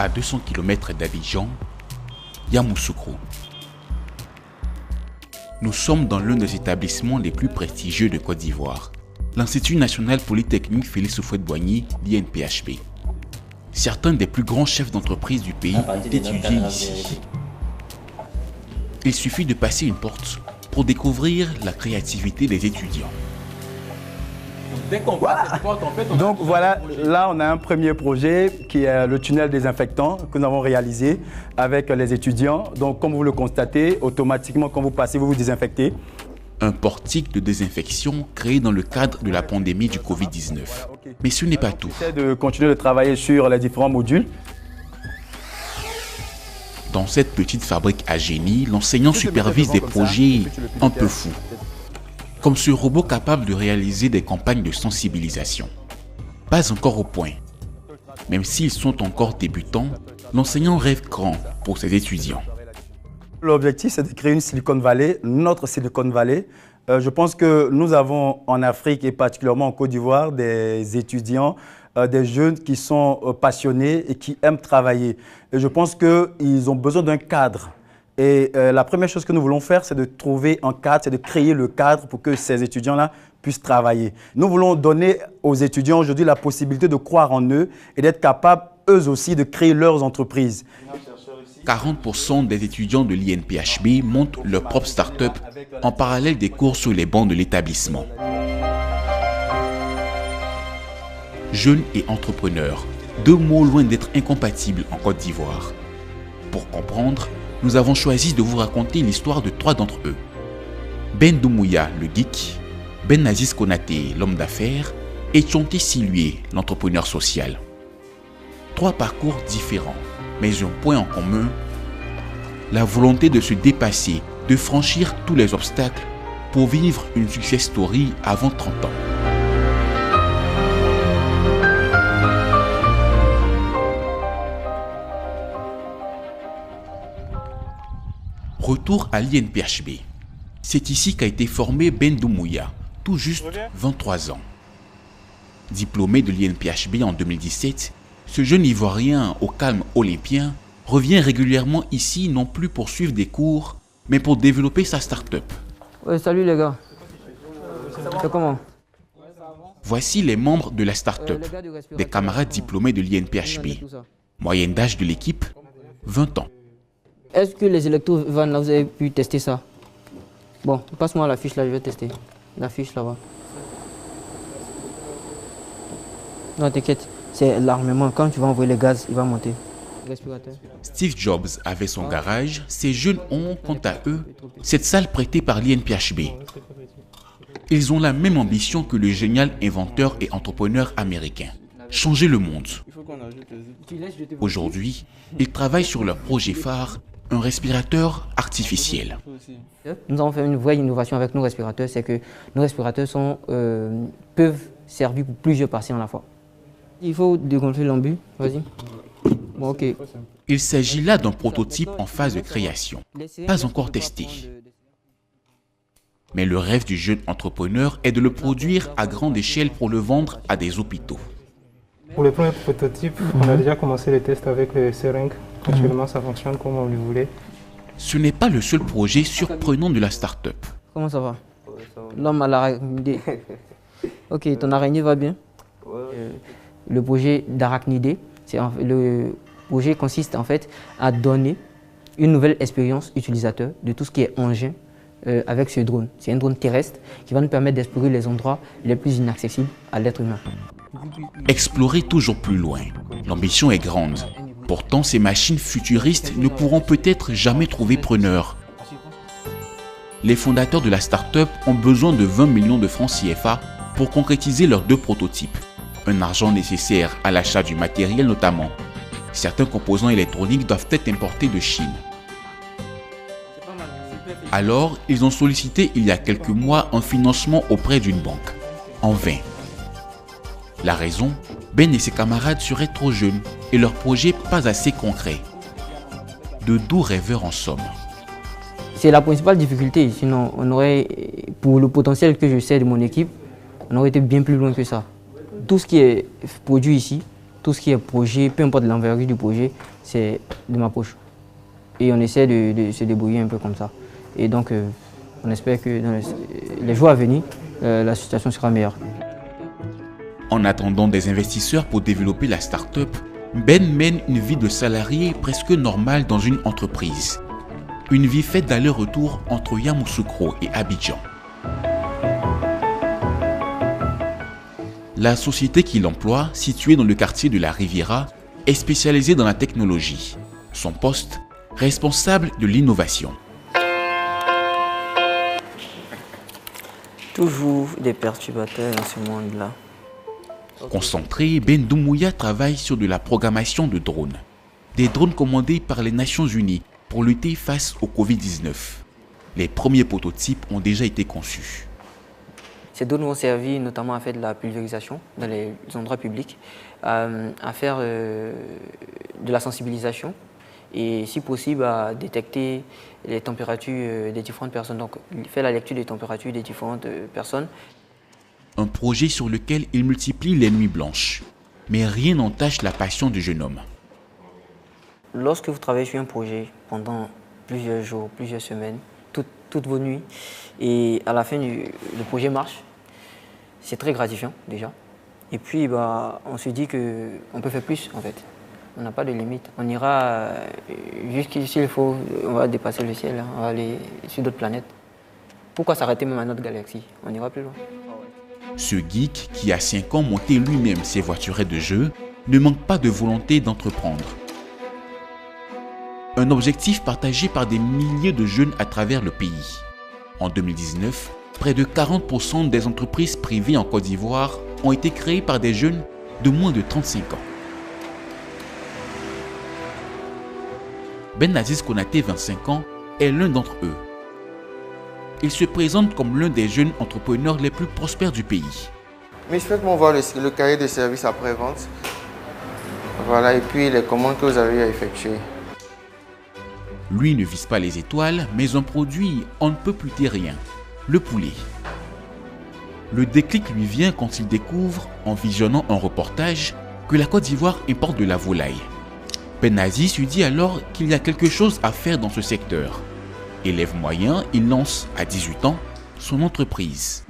À 200 km d'Abidjan, Yamoussoukro. Nous sommes dans l'un des établissements les plus prestigieux de Côte d'Ivoire, l'Institut national polytechnique Félix Houphouët-Boigny, l'INPHB. Certains des plus grands chefs d'entreprise du pays étudient ici. Il suffit de passer une porte pour découvrir la créativité des étudiants. Dès qu'on passe cette porte, en fait, donc voilà, là on a un premier projet qui est le tunnel désinfectant que nous avons réalisé avec les étudiants. Donc comme vous le constatez, automatiquement quand vous passez, vous vous désinfectez. Un portique de désinfection créé dans le cadre de la pandémie du Covid-19. Mais ce n'est pas tout. On essaie de continuer de travailler sur les différents modules. Dans cette petite fabrique à génie, l'enseignant supervise des projets un peu fous. Comme ce robot capable de réaliser des campagnes de sensibilisation. Pas encore au point. Même s'ils sont encore débutants, l'enseignant rêve grand pour ses étudiants. L'objectif, c'est de créer une Silicon Valley, notre Silicon Valley. Je pense que nous avons en Afrique et particulièrement en Côte d'Ivoire des étudiants, des jeunes qui sont passionnés et qui aiment travailler. Et je pense qu'ils ont besoin d'un cadre. Et la première chose que nous voulons faire, c'est de trouver un cadre, c'est de créer le cadre pour que ces étudiants-là puissent travailler. Nous voulons donner aux étudiants aujourd'hui la possibilité de croire en eux et d'être capables, eux aussi, de créer leurs entreprises. 40% des étudiants de l'INPHB montent leur propre start-up en parallèle des cours sur les bancs de l'établissement. Jeunes et entrepreneurs, deux mots loin d'être incompatibles en Côte d'Ivoire. Pour comprendre, nous avons choisi de vous raconter l'histoire de trois d'entre eux. Ben Doumbouya, le geek, Ben Aziz Konaté, l'homme d'affaires, et Tchonté Silué, l'entrepreneur social. Trois parcours différents, mais un point en commun, la volonté de se dépasser, de franchir tous les obstacles pour vivre une success story avant 30 ans. Retour à l'INPHB. C'est ici qu'a été formé Ben Doumbouya, tout juste 23 ans. Diplômé de l'INPHB en 2017, ce jeune Ivoirien au calme olympien revient régulièrement ici non plus pour suivre des cours, mais pour développer sa start-up. Ouais, salut les gars. C'est comment? Voici les membres de la start-up, des camarades diplômés de l'INPHB. Moyenne d'âge de l'équipe, 20 ans. Est-ce que les électrovannes, là, vous avez pu tester ça? Bon, passe-moi la fiche là, je vais tester. La fiche là-bas. Non, t'inquiète, c'est l'armement. Quand tu vas envoyer les gaz, il va monter. Respirateur. Steve Jobs avait son garage. Ces jeunes ont, quant à eux, cette salle prêtée par l'INPHB. Ils ont la même ambition que le génial inventeur et entrepreneur américain. Changer le monde. Aujourd'hui, ils travaillent sur leur projet phare, un respirateur artificiel. Nous avons fait une vraie innovation avec nos respirateurs, c'est que nos respirateurs peuvent servir pour plusieurs patients à la fois. Il faut dégonfler l'embu, vas-y. Bon, ok. Il s'agit là d'un prototype en phase de création, pas encore testé. Mais le rêve du jeune entrepreneur est de le produire à grande échelle pour le vendre à des hôpitaux. Pour le premier prototype, on a déjà commencé les tests avec le seringue. Actuellement, ça fonctionne comme on le voulait. Ce n'est pas le seul projet surprenant de la start-up. Comment ça va? L'homme à l'arachnidé. Ok, ton araignée va bien? Le projet d'arachnidé, le projet consiste en fait à donner une nouvelle expérience utilisateur de tout ce qui est engin avec ce drone. C'est un drone terrestre qui va nous permettre d'explorer les endroits les plus inaccessibles à l'être humain. Explorer toujours plus loin. L'ambition est grande. Pourtant, ces machines futuristes ne pourront peut-être jamais trouver preneur. Les fondateurs de la start-up ont besoin de 20 millions de francs CFA pour concrétiser leurs deux prototypes. Un argent nécessaire à l'achat du matériel notamment. Certains composants électroniques doivent être importés de Chine. Alors, ils ont sollicité il y a quelques mois un financement auprès d'une banque. En vain. La raison, Ben et ses camarades seraient trop jeunes et leur projet pas assez concret. De doux rêveurs en somme. C'est la principale difficulté, sinon on aurait, pour le potentiel que je sais de mon équipe, on aurait été bien plus loin que ça. Tout ce qui est produit ici tout ce qui est projet, peu importe l'envergure du projet, c'est de ma poche. Et on essaie de se débrouiller un peu comme ça. Et donc, on espère que dans les jours à venir, la situation sera meilleure. En attendant des investisseurs pour développer la start-up, Ben mène une vie de salarié presque normale dans une entreprise. Une vie faite d'aller-retour entre Yamoussoukro et Abidjan. La société qu'il emploie, située dans le quartier de la Riviera, est spécialisée dans la technologie. Son poste, responsable de l'innovation. Toujours des perturbateurs dans ce monde-là. Concentré, Ben Doumbouya travaille sur de la programmation de drones. Des drones commandés par les Nations Unies pour lutter face au Covid-19. Les premiers prototypes ont déjà été conçus. Ces drones vont servir notamment à faire de la pulvérisation dans les endroits publics, à faire de la sensibilisation et si possible à détecter les températures des différentes personnes, donc faire la lecture des températures des différentes personnes. Un projet sur lequel il multiplie les nuits blanches. Mais rien n'entache la passion du jeune homme. Lorsque vous travaillez sur un projet pendant plusieurs jours, plusieurs semaines, toutes vos nuits, et à la fin, le projet marche, c'est très gratifiant déjà. Et puis, on se dit qu'on peut faire plus en fait. On n'a pas de limite. On ira jusqu'ici, il faut, on va dépasser le ciel, on va aller sur d'autres planètes. Pourquoi s'arrêter même à notre galaxie? On ira plus loin. Ce geek, qui a 5 ans monté lui-même ses voiturettes de jeu, ne manque pas de volonté d'entreprendre. Un objectif partagé par des milliers de jeunes à travers le pays. En 2019, près de 40% des entreprises privées en Côte d'Ivoire ont été créées par des jeunes de moins de 35 ans. Ben Aziz Konaté, 25 ans, est l'un d'entre eux. Il se présente comme l'un des jeunes entrepreneurs les plus prospères du pays. Mais faites-moi voir le cahier de service après-vente. Voilà, et puis les commandes que vous avez à effectuer. Lui ne vise pas les étoiles, mais un produit, on ne peut plus dire rien, le poulet. Le déclic lui vient quand il découvre, en visionnant un reportage, que la Côte d'Ivoire importe de la volaille. Ben Aziz lui dit alors qu'il y a quelque chose à faire dans ce secteur. Élève moyen, il lance, à 18 ans, son entreprise.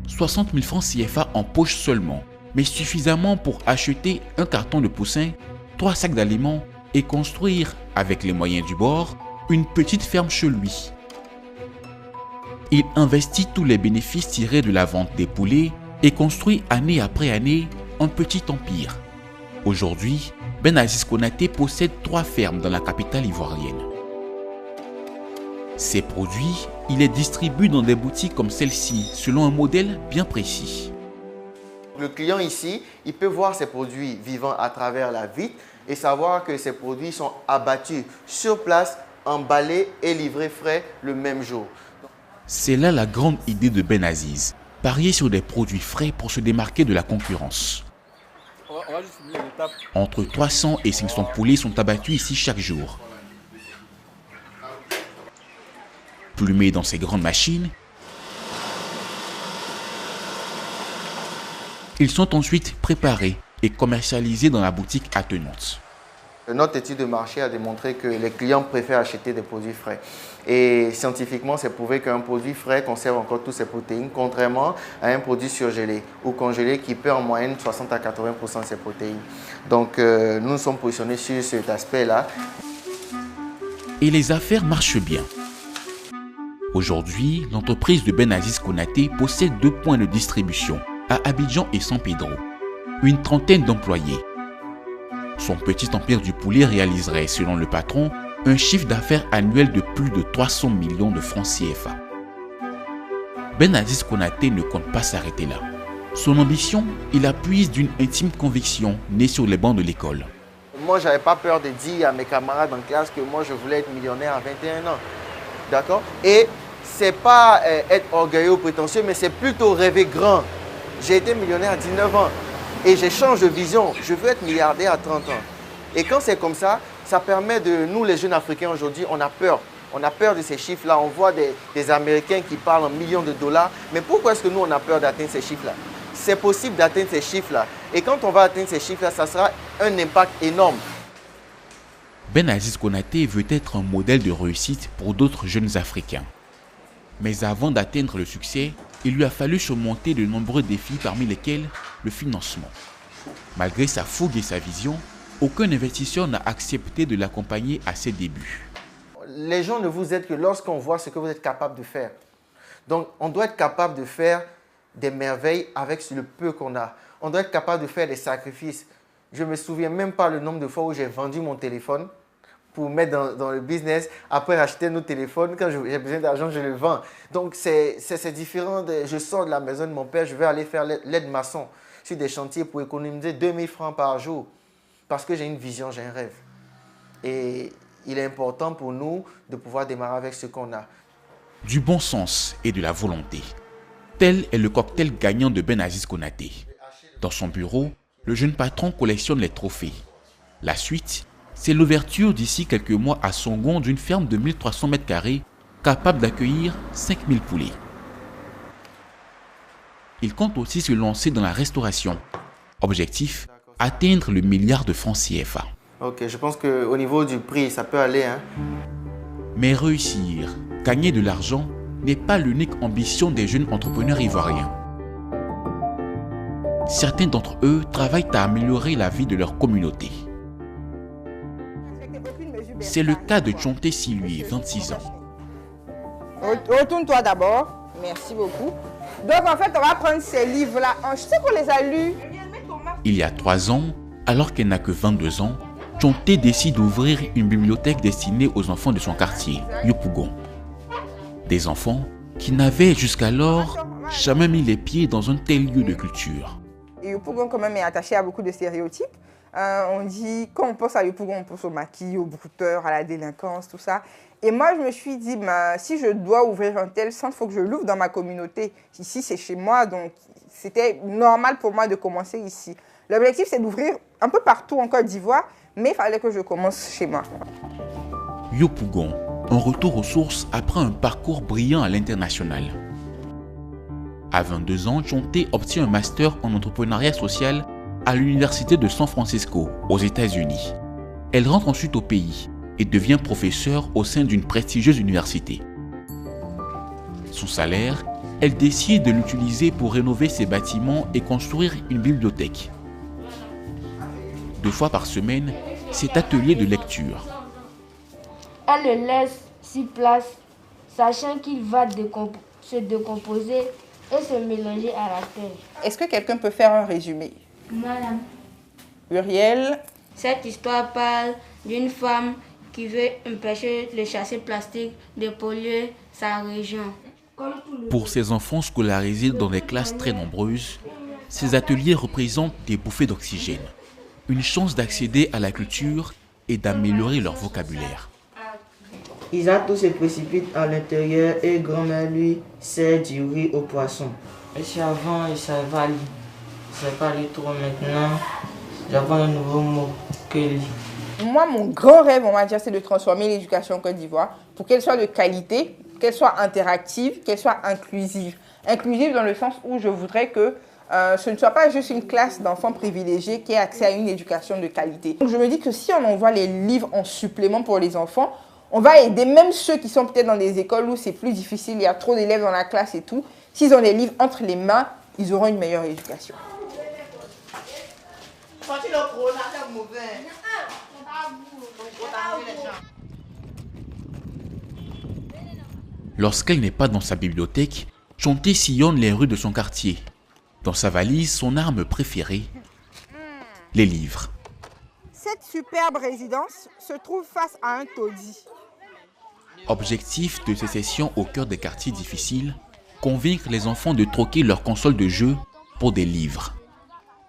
60 000 francs CFA en poche seulement, mais suffisamment pour acheter un carton de poussins, 3 sacs d'aliments et construire, avec les moyens du bord, une petite ferme chez lui. Il investit tous les bénéfices tirés de la vente des poulets et construit année après année un petit empire. Aujourd'hui, Ben Aziz Konaté possède 3 fermes dans la capitale ivoirienne. Ces produits, il les distribue dans des boutiques comme celle-ci, selon un modèle bien précis. Le client ici, il peut voir ses produits vivant à travers la vitre et savoir que ces produits sont abattus sur place, emballés et livrés frais le même jour. C'est là la grande idée de Ben Aziz, parier sur des produits frais pour se démarquer de la concurrence. Entre 300 et 500 poulets sont abattus ici chaque jour. Plumés dans ces grandes machines, ils sont ensuite préparés et commercialisés dans la boutique attenante. Notre étude de marché a démontré que les clients préfèrent acheter des produits frais. Et scientifiquement, c'est prouvé qu'un produit frais conserve encore toutes ses protéines, contrairement à un produit surgelé ou congelé qui perd en moyenne 60 à 80% de ses protéines. Donc, nous nous sommes positionnés sur cet aspect-là. Et les affaires marchent bien. Aujourd'hui, l'entreprise de Ben Aziz Konaté possède 2 points de distribution, à Abidjan et San Pedro. Une trentaine d'employés. Son petit empire du poulet réaliserait, selon le patron, un chiffre d'affaires annuel de plus de 300 millions de francs CFA. Ben Aziz Konaté ne compte pas s'arrêter là. Son ambition, il la puise d'une intime conviction née sur les bancs de l'école. Moi, je n'avais pas peur de dire à mes camarades en classe que moi, je voulais être millionnaire à 21 ans. D'accord? Et ce n'est pas être orgueilleux ou prétentieux, mais c'est plutôt rêver grand. J'ai été millionnaire à 19 ans. Et je change de vision. Je veux être milliardaire à 30 ans. Et quand c'est comme ça, ça permet de... Nous, les jeunes Africains, aujourd'hui, on a peur. On a peur de ces chiffres-là. On voit des Américains qui parlent en millions de dollars. Mais pourquoi est-ce que nous, on a peur d'atteindre ces chiffres-là? C'est possible d'atteindre ces chiffres-là. Et quand on va atteindre ces chiffres-là, ça sera un impact énorme. Ben Aziz Konaté veut être un modèle de réussite pour d'autres jeunes Africains. Mais avant d'atteindre le succès, il lui a fallu surmonter de nombreux défis parmi lesquels le financement. Malgré sa fougue et sa vision, aucun investisseur n'a accepté de l'accompagner à ses débuts. Les gens ne vous aident que lorsqu'on voit ce que vous êtes capable de faire. Donc, on doit être capable de faire des merveilles avec le peu qu'on a. On doit être capable de faire des sacrifices. Je ne me souviens même pas le nombre de fois où j'ai vendu mon téléphone pour mettre dans le business. Après, racheter nos téléphones. Quand j'ai besoin d'argent, je le vends. Donc, c'est différent. Je sors de la maison de mon père, je vais aller faire l'aide maçon sur des chantiers pour économiser 2000 francs par jour. Parce que j'ai une vision, j'ai un rêve. Et il est important pour nous de pouvoir démarrer avec ce qu'on a. Du bon sens et de la volonté. Tel est le cocktail gagnant de Ben Aziz Konaté. Dans son bureau, le jeune patron collectionne les trophées. La suite, c'est l'ouverture d'ici quelques mois à Songon d'une ferme de 1300 m² capable d'accueillir 5000 poulets. Il compte aussi se lancer dans la restauration. Objectif, atteindre le milliard de francs CFA. Ok, je pense qu'au niveau du prix, ça peut aller. Mais réussir, gagner de l'argent n'est pas l'unique ambition des jeunes entrepreneurs ivoiriens. Certains d'entre eux travaillent à améliorer la vie de leur communauté. C'est le cas de Tchonté Silué, 26 ans. Retourne-toi d'abord. Merci beaucoup. Donc en fait, on va prendre ces livres-là. Je sais qu'on les a lus. Il y a 3 ans, alors qu'elle n'a que 22 ans, Tchonté décide d'ouvrir une bibliothèque destinée aux enfants de son quartier, Yopougon. Des enfants qui n'avaient jusqu'alors jamais mis les pieds dans un tel lieu de culture. Yopougon quand même est attaché à beaucoup de stéréotypes. On dit, quand on pense à Yopougon, on pense au maquis, aux brouteurs, à la délinquance, tout ça. Et moi, je me suis dit, si je dois ouvrir un tel centre, il faut que je l'ouvre dans ma communauté. Ici, c'est chez moi, donc c'était normal pour moi de commencer ici. L'objectif, c'est d'ouvrir un peu partout en Côte d'Ivoire, mais il fallait que je commence chez moi. Yopougon, un retour aux sources après un parcours brillant à l'international. À 22 ans, Tchonté obtient un master en entrepreneuriat social à l'université de San Francisco, aux États-Unis. Elle rentre ensuite au pays et devient professeure au sein d'une prestigieuse université. Son salaire, elle décide de l'utiliser pour rénover ses bâtiments et construire une bibliothèque. 2 fois par semaine, cet atelier de lecture. Elle le laisse sur place, sachant qu'il va se décomposer et se mélanger à la terre. Est-ce que quelqu'un peut faire un résumé? Madame. Uriel. Cette histoire parle d'une femme qui veut empêcher le chassé plastique de polluer sa région. Pour ces enfants scolarisés dans des classes très nombreuses, ces ateliers représentent des bouffées d'oxygène, une chance d'accéder à la culture et d'améliorer leur vocabulaire. Isatou se précipite à l'intérieur et grand-mère lui sert du riz au poisson. Et si avant, il savait pas lire. Il savait pas lire trop maintenant. J'apprends un nouveau mot que lire. Moi, mon grand rêve, on va dire, c'est de transformer l'éducation en Côte d'Ivoire pour qu'elle soit de qualité, qu'elle soit interactive, qu'elle soit inclusive. Inclusive dans le sens où je voudrais que ce ne soit pas juste une classe d'enfants privilégiés qui ait accès à une éducation de qualité. Donc je me dis que si on envoie les livres en supplément pour les enfants, on va aider même ceux qui sont peut-être dans des écoles où c'est plus difficile, il y a trop d'élèves dans la classe et tout. S'ils ont les livres entre les mains, ils auront une meilleure éducation. Lorsqu'elle n'est pas dans sa bibliothèque, Tchonté sillonne les rues de son quartier. Dans sa valise, son arme préférée, les livres. Cette superbe résidence se trouve face à un taudis. Objectif de ces sessions au cœur des quartiers difficiles, convaincre les enfants de troquer leur console de jeu pour des livres.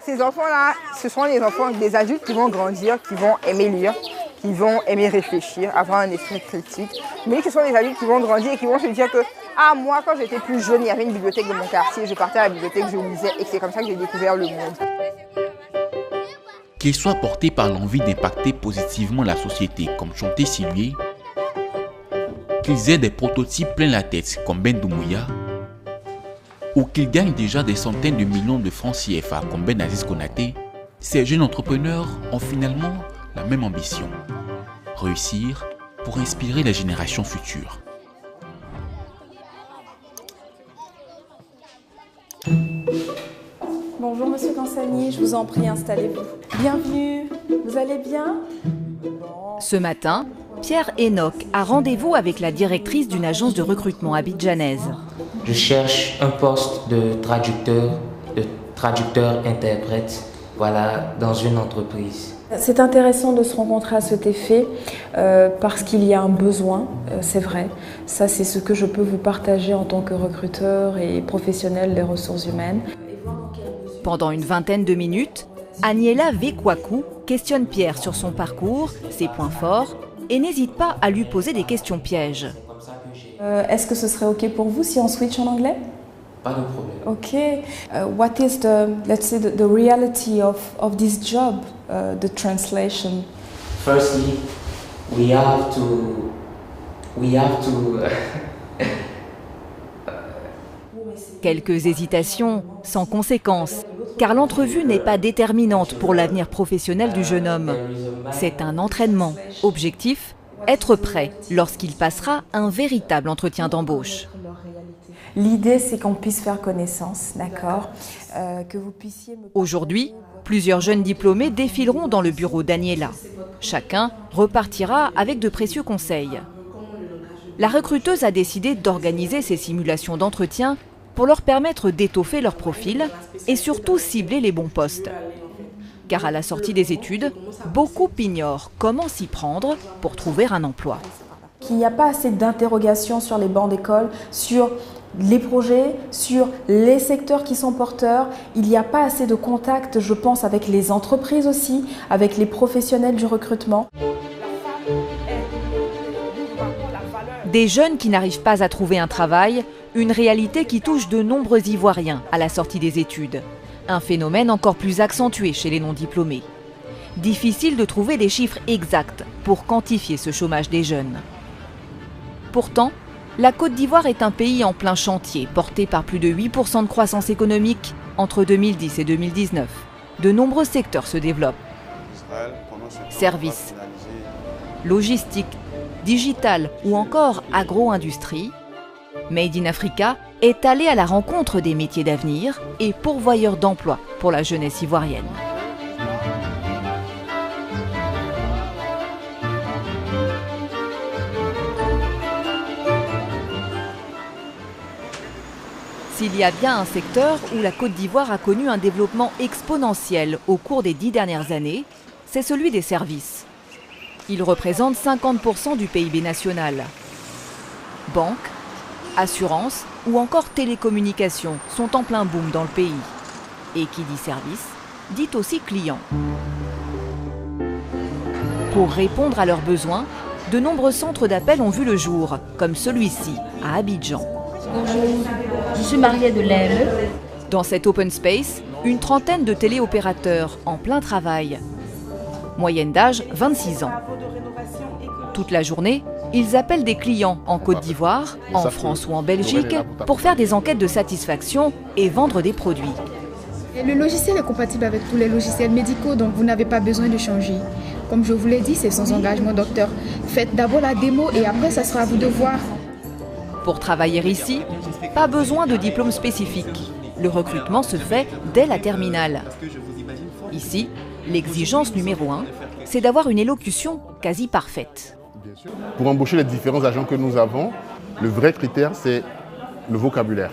Ces enfants-là, ce sont les enfants, des adultes qui vont grandir, qui vont aimer lire, qui vont aimer réfléchir, avoir un esprit critique, mais ce sont des adultes qui vont grandir et qui vont se dire que moi, quand j'étais plus jeune, il y avait une bibliothèque de mon quartier, je partais à la bibliothèque, je lisais, et c'est comme ça que j'ai découvert le monde. Qu'ils soient portés par l'envie d'impacter positivement la société, comme Tchonté Silué, qu'ils aient des prototypes plein la tête, comme Ben Doumbouya, ou qu'ils gagnent déjà des centaines de millions de francs CFA comme Ben Aziz Konaté, ces jeunes entrepreneurs ont finalement la même ambition. Réussir pour inspirer les générations futures. Bonjour Monsieur Cansani, je vous en prie, installez-vous. Bienvenue, vous allez bien? Ce matin, Pierre Enoch a rendez-vous avec la directrice d'une agence de recrutement abidjanaise. Je cherche un poste de traducteur-interprète, voilà, dans une entreprise. C'est intéressant de se rencontrer à cet effet parce qu'il y a un besoin, c'est vrai. Ça, c'est ce que je peux vous partager en tant que recruteur et professionnel des ressources humaines. Pendant une vingtaine de minutes, Aniela Vekwaku questionne Pierre sur son parcours, ses points forts, et n'hésite pas à lui poser des questions pièges. Est-ce que ce serait OK pour vous si on switch en anglais? Pas de problème. OK. What is the reality of this job, the translation? Firstly, we have to Quelques hésitations, sans conséquence, car l'entrevue n'est pas déterminante pour l'avenir professionnel du jeune homme. C'est un entraînement. Objectif, être prêt lorsqu'il passera un véritable entretien d'embauche. L'idée, c'est qu'on puisse faire connaissance, d'accord? Aujourd'hui, plusieurs jeunes diplômés défileront dans le bureau d'Aniela. Chacun repartira avec de précieux conseils. La recruteuse a décidé d'organiser ces simulations d'entretien pour leur permettre d'étoffer leur profil et surtout cibler les bons postes. Car à la sortie des études, beaucoup ignorent comment s'y prendre pour trouver un emploi. Qu'il n'y a pas assez d'interrogations sur les bancs d'école, sur les projets, sur les secteurs qui sont porteurs. Il n'y a pas assez de contacts, je pense, avec les entreprises aussi, avec les professionnels du recrutement. Des jeunes qui n'arrivent pas à trouver un travail, une réalité qui touche de nombreux Ivoiriens à la sortie des études. Un phénomène encore plus accentué chez les non-diplômés. Difficile de trouver des chiffres exacts pour quantifier ce chômage des jeunes. Pourtant, la Côte d'Ivoire est un pays en plein chantier, porté par plus de 8% de croissance économique entre 2010 et 2019. De nombreux secteurs se développent. Services, logistique, digital ou encore agro-industrie. Made in Africa est allé à la rencontre des métiers d'avenir et pourvoyeur d'emplois pour la jeunesse ivoirienne. S'il y a bien un secteur où la Côte d'Ivoire a connu un développement exponentiel au cours des 10 dernières années, c'est celui des services. Il représente 50% du PIB national. Banques, assurances ou encore télécommunications sont en plein boom dans le pays. Et qui dit service, dit aussi client. Pour répondre à leurs besoins, de nombreux centres d'appel ont vu le jour, comme celui-ci, à Abidjan. Bonjour, je suis Mariée de l'AME. Dans cet open space, une trentaine de téléopérateurs en plein travail. Moyenne d'âge, 26 ans. Toute la journée, ils appellent des clients en Côte d'Ivoire, en France ou en Belgique pour faire des enquêtes de satisfaction et vendre des produits. Le logiciel est compatible avec tous les logiciels médicaux, donc vous n'avez pas besoin de changer. Comme je vous l'ai dit, c'est sans engagement, docteur. Faites d'abord la démo et après, ça sera à vous de voir. Pour travailler ici, pas besoin de diplôme spécifique. Le recrutement se fait dès la terminale. Ici, l'exigence numéro 1, c'est d'avoir une élocution quasi parfaite. Pour embaucher les différents agents que nous avons, le vrai critère, c'est le vocabulaire,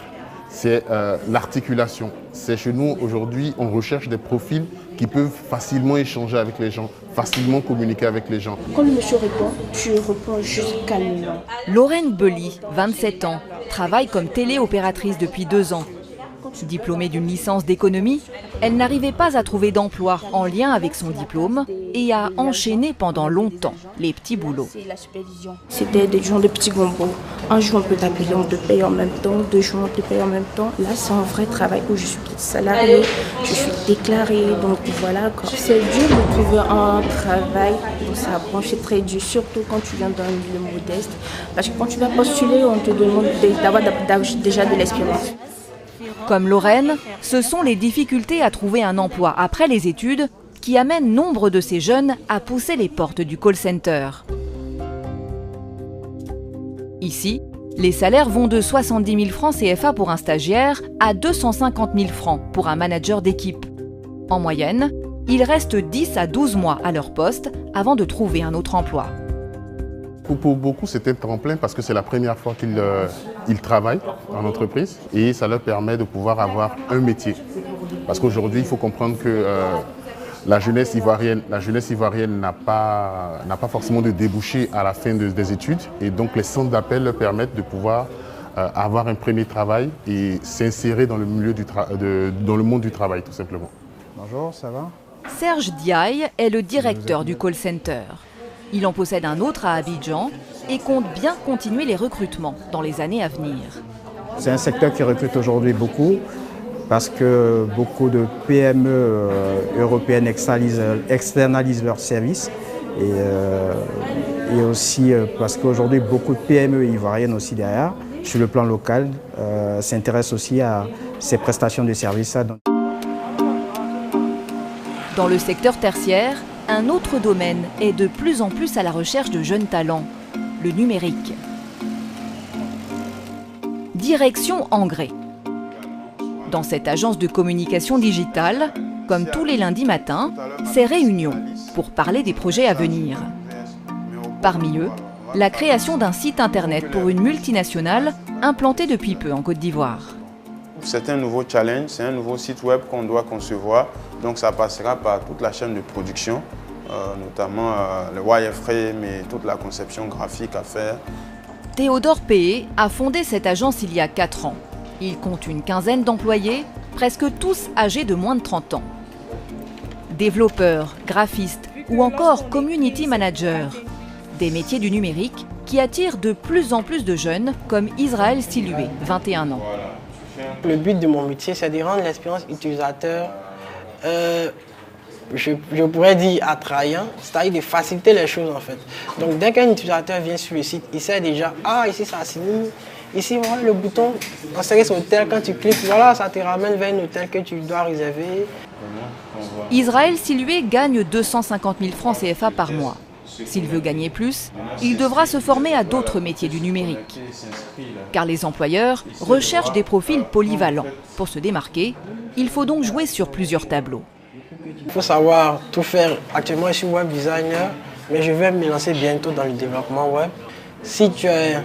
c'est l'articulation. C'est chez nous, aujourd'hui, on recherche des profils qui peuvent facilement échanger avec les gens, facilement communiquer avec les gens. Quand le monsieur répond, tu réponds juste calmement. Lorraine Belly, 27 ans, travaille comme téléopératrice depuis 2 ans. Diplômée d'une licence d'économie, elle n'arrivait pas à trouver d'emploi en lien avec son diplôme et a enchaîné pendant longtemps les petits boulots. C'était des jours de petits bonbons. Un jour on peut t'appeler, on te paye en même temps, 2 jours on te paye en même temps. Là c'est un vrai travail où je suis salariée, je suis déclarée, donc voilà. C'est dur de trouver un travail dans sa branche, c'est très dur, surtout quand tu viens d'un milieu modeste. Parce que quand tu vas postuler, on te demande d'avoir déjà de l'expérience. Comme Lorraine, ce sont les difficultés à trouver un emploi après les études qui amènent nombre de ces jeunes à pousser les portes du call center. Ici, les salaires vont de 70 000 francs CFA pour un stagiaire à 250 000 francs pour un manager d'équipe. En moyenne, ils restent 10 à 12 mois à leur poste avant de trouver un autre emploi. Pour beaucoup, c'est un tremplin parce que c'est la première fois qu'ils travaillent en entreprise et ça leur permet de pouvoir avoir un métier. Parce qu'aujourd'hui, il faut comprendre que la jeunesse ivoirienne n'a pas forcément de débouché à la fin des études. Et donc, les centres d'appel leur permettent de pouvoir avoir un premier travail et s'insérer dans le monde du travail, tout simplement. Bonjour, ça va? Serge Diaye est le directeur du call center. Il en possède un autre à Abidjan et compte bien continuer les recrutements dans les années à venir. C'est un secteur qui recrute aujourd'hui beaucoup parce que beaucoup de PME européennes externalisent leurs services et aussi parce qu'aujourd'hui beaucoup de PME ivoiriennes aussi derrière, sur le plan local, s'intéressent aussi à ces prestations de services. Dans le secteur tertiaire, un autre domaine est de plus en plus à la recherche de jeunes talents, le numérique. Direction Engrais. Dans cette agence de communication digitale, comme tous les lundis matins, c'est réunion pour parler des projets à venir. Parmi eux, la création d'un site internet pour une multinationale implantée depuis peu en Côte d'Ivoire. C'est un nouveau challenge, c'est un nouveau site web qu'on doit concevoir. Donc ça passera par toute la chaîne de production, notamment le wireframe et toute la conception graphique à faire. Théodore Péé a fondé cette agence il y a 4 ans. Il compte une quinzaine d'employés, presque tous âgés de moins de 30 ans. Développeurs, graphistes ou encore community managers. Des métiers du numérique qui attirent de plus en plus de jeunes comme Israël Silué, 21 ans. Le but de mon métier, c'est de rendre l'expérience utilisateur, je pourrais dire attrayant, c'est-à-dire de faciliter les choses en fait. Donc dès qu'un utilisateur vient sur le site, il sait déjà, ah ici ça signe, ici voilà le bouton, en service hôtel, quand tu cliques, voilà ça te ramène vers un hôtel que tu dois réserver. Israël Silué gagne 250 000 francs CFA par mois. S'il veut gagner plus, il devra se former à d'autres métiers du numérique. Car les employeurs recherchent des profils polyvalents. Pour se démarquer, il faut donc jouer sur plusieurs tableaux. Il faut savoir tout faire. Actuellement, je suis web designer, mais je vais me lancer bientôt dans le développement web. Si tu es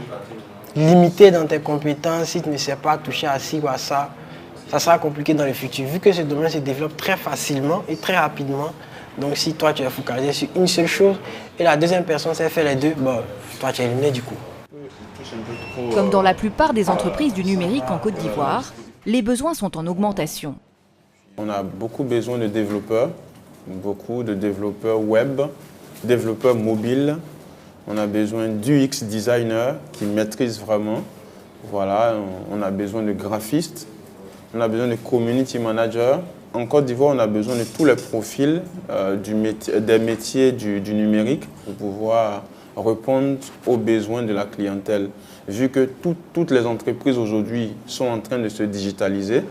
limité dans tes compétences, si tu ne sais pas toucher à ci ou à ça, ça sera compliqué dans le futur. Vu que ce domaine se développe très facilement et très rapidement, donc si toi tu es focalisé sur une seule chose et la deuxième personne sait faire les deux, bon, toi tu es éliminé du coup. Comme dans la plupart des entreprises du numérique en Côte d'Ivoire, les besoins sont en augmentation. On a beaucoup besoin de développeurs, beaucoup de développeurs web, développeurs mobiles. On a besoin d'UX designers qui maîtrisent vraiment. Voilà, on a besoin de graphistes, on a besoin de community managers. En Côte d'Ivoire, on a besoin de tous les profils des métiers du numérique pour pouvoir répondre aux besoins de la clientèle. Vu que toutes les entreprises aujourd'hui sont en train de se digitaliser.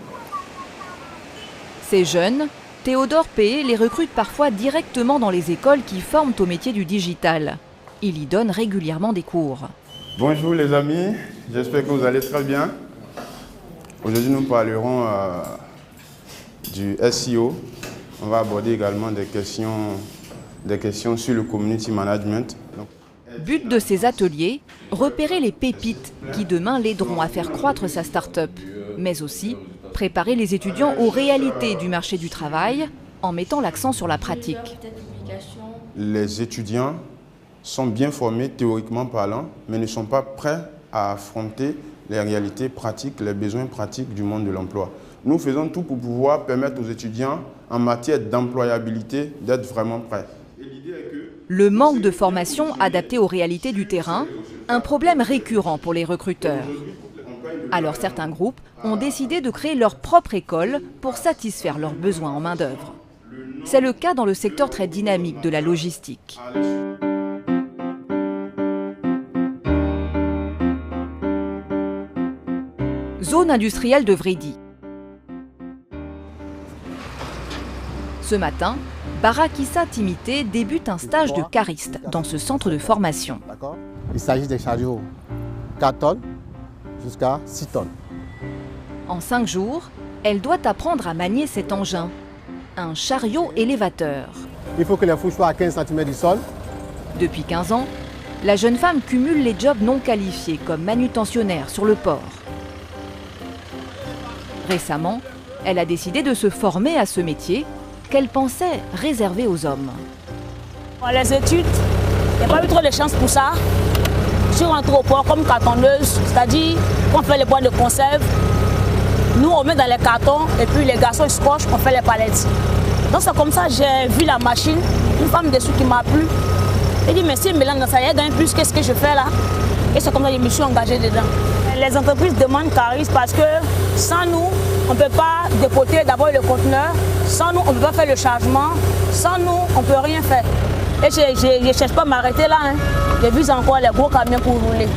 Ces jeunes, Théodore Péé les recrute parfois directement dans les écoles qui forment au métier du digital. Il y donne régulièrement des cours. Bonjour les amis, j'espère que vous allez très bien. Aujourd'hui, nous parlerons du SEO. On va aborder également des questions sur le community management. But de ces ateliers, repérer les pépites qui demain l'aideront à faire croître sa start-up, mais aussi préparer les étudiants aux réalités du marché du travail en mettant l'accent sur la pratique. Les étudiants sont bien formés théoriquement parlant, mais ne sont pas prêts à affronter les réalités pratiques, les besoins pratiques du monde de l'emploi. Nous faisons tout pour pouvoir permettre aux étudiants, en matière d'employabilité, d'être vraiment prêts. Le manque de formation adaptée aux réalités du terrain, un problème récurrent pour les recruteurs. Alors certains groupes ont décidé de créer leur propre école pour satisfaire leurs besoins en main-d'œuvre. C'est le cas dans le secteur très dynamique de la logistique. Zone industrielle de Vredi. Ce matin, Barakissa Timité débute un stage de cariste dans ce centre de formation. Il s'agit des chariots 4 tonnes jusqu'à 6 tonnes. En 5 jours, elle doit apprendre à manier cet engin, un chariot élévateur. Il faut que les fouches soient à 15 cm du sol. Depuis 15 ans, la jeune femme cumule les jobs non qualifiés comme manutentionnaire sur le port. Récemment, elle a décidé de se former à ce métier qu'elle pensait réservé aux hommes. Les études, il n'y a pas eu trop de chance pour ça. Je suis rentrée au port comme cartonneuse, c'est-à-dire qu'on fait les boîtes de conserve. Nous, on met dans les cartons et puis les garçons ils scotchent, on fait les palettes. Donc c'est comme ça que j'ai vu la machine, une femme dessous qui m'a plu. Elle dit mais si elle me lance dans ça, il y a gagne plus, qu'est-ce que je fais là? Et c'est comme ça que je me suis engagée dedans. Les entreprises demandent caristes parce que sans nous, on ne peut pas dépoter d'abord le conteneur, sans nous, on ne peut pas faire le chargement, sans nous, on ne peut rien faire. Et je ne cherche pas à m'arrêter là, hein. Je vise encore les gros camions pour rouler.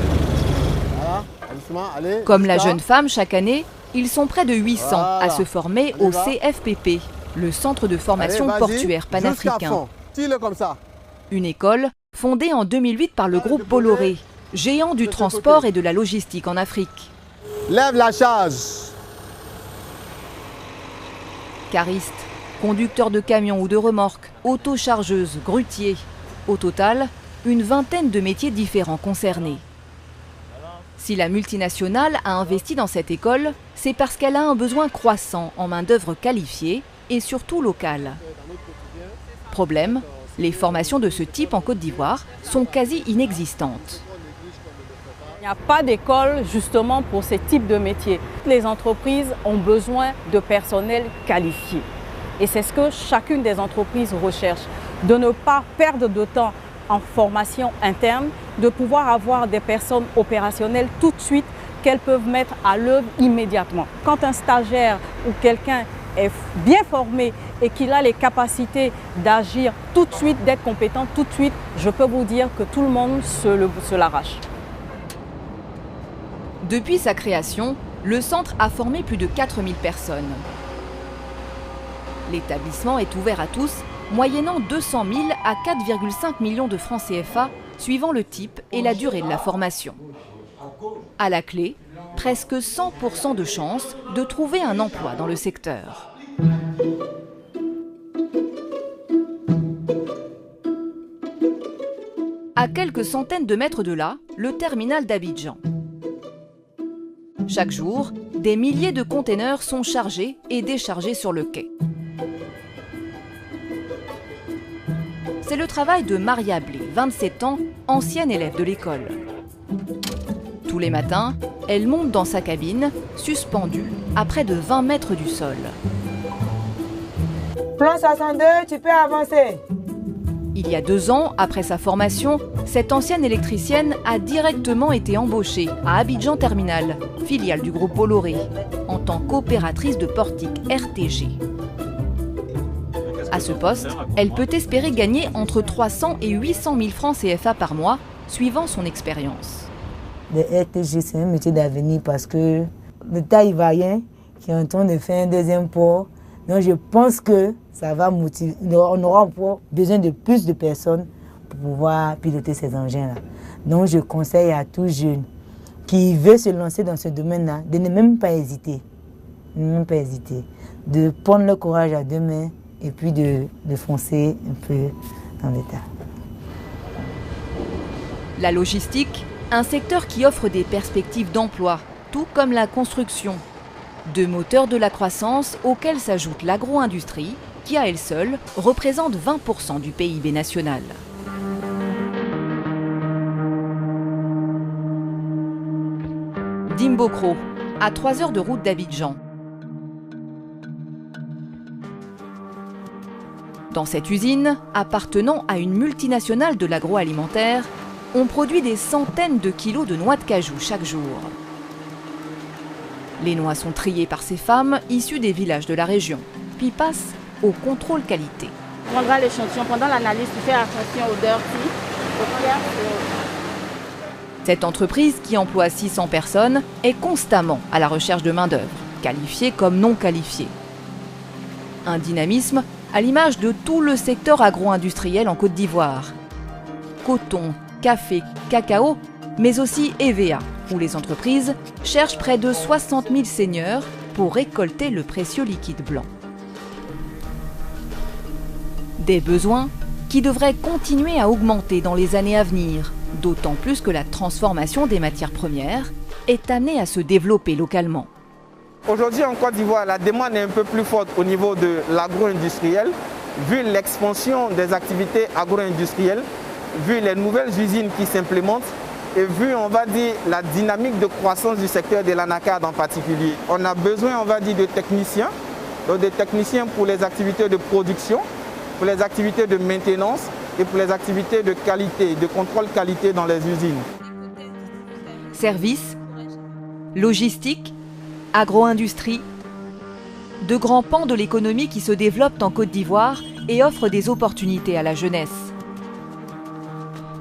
Comme la jeune femme, chaque année, ils sont près de 800 à se former au CFPP, le Centre de formation portuaire panafricain. Une école fondée en 2008 par le groupe Bolloré, géant du transport et de la logistique en Afrique. Lève la charge. Caristes, conducteurs de camions ou de remorques, autochargeuses, grutiers. Au total, une vingtaine de métiers différents concernés. Si la multinationale a investi dans cette école, c'est parce qu'elle a un besoin croissant en main-d'œuvre qualifiée et surtout locale. Problème, les formations de ce type en Côte d'Ivoire sont quasi inexistantes. Il n'y a pas d'école justement pour ce type de métier. Les entreprises ont besoin de personnel qualifié. Et c'est ce que chacune des entreprises recherche. De ne pas perdre de temps en formation interne, de pouvoir avoir des personnes opérationnelles tout de suite qu'elles peuvent mettre à l'œuvre immédiatement. Quand un stagiaire ou quelqu'un est bien formé et qu'il a les capacités d'agir tout de suite, d'être compétent tout de suite, je peux vous dire que tout le monde se l'arrache. Depuis sa création, le centre a formé plus de 4000 personnes. L'établissement est ouvert à tous, moyennant 200 000 à 4,5 millions de francs CFA, suivant le type et la durée de la formation. À la clé, presque 100% de chances de trouver un emploi dans le secteur. À quelques centaines de mètres de là, le terminal d'Abidjan. Chaque jour, des milliers de containers sont chargés et déchargés sur le quai. C'est le travail de Maria Blé, 27 ans, ancienne élève de l'école. Tous les matins, elle monte dans sa cabine, suspendue à près de 20 mètres du sol. Plan 62, tu peux avancer. Il y a 2 ans, après sa formation, cette ancienne électricienne a directement été embauchée à Abidjan Terminal, filiale du groupe Bolloré, en tant qu'opératrice de portique RTG. À ce poste, elle peut espérer gagner entre 300 et 800 000 francs CFA par mois, suivant son expérience. Le RTG, c'est un métier d'avenir parce que l'État ivoirien qui est en train de faire un deuxième port, donc je pense que ça va motiver. On aura encore besoin de plus de personnes pour pouvoir piloter ces engins-là. Donc je conseille à tout jeune qui veut se lancer dans ce domaine-là de ne même pas hésiter. De prendre le courage à deux mains et puis de foncer un peu dans l'État. La logistique, un secteur qui offre des perspectives d'emploi, tout comme la construction. 2 moteurs de la croissance auxquels s'ajoute l'agro-industrie, qui à elle seule représente 20% du PIB national. Dimbokro, à 3 heures de route d'Abidjan. Dans cette usine, appartenant à une multinationale de l'agroalimentaire, on produit des centaines de kilos de noix de cajou chaque jour. Les noix sont triées par ces femmes issues des villages de la région, puis passent au contrôle qualité. On prendra l'échantillon pendant l'analyse pour faire attention aux dirty, aux pierres. Cette entreprise, qui emploie 600 personnes, est constamment à la recherche de main-d'œuvre, qualifiée comme non qualifiée. Un dynamisme à l'image de tout le secteur agro-industriel en Côte d'Ivoire. Coton, café, cacao, mais aussi EVA, où les entreprises cherchent près de 60 000 seigneurs pour récolter le précieux liquide blanc. Des besoins qui devraient continuer à augmenter dans les années à venir, d'autant plus que la transformation des matières premières est amenée à se développer localement. Aujourd'hui en Côte d'Ivoire, la demande est un peu plus forte au niveau de l'agro-industriel, vu l'expansion des activités agro-industrielles, vu les nouvelles usines qui s'implémentent et vu, on va dire, la dynamique de croissance du secteur de l'anacarde en particulier. On a besoin, on va dire, de techniciens, donc des techniciens pour les activités de production, pour les activités de maintenance et pour les activités de qualité, de contrôle qualité dans les usines. Services, logistique, agro-industrie, de grands pans de l'économie qui se développent en Côte d'Ivoire et offrent des opportunités à la jeunesse.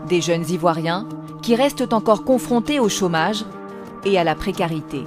Des jeunes Ivoiriens qui restent encore confrontés au chômage et à la précarité.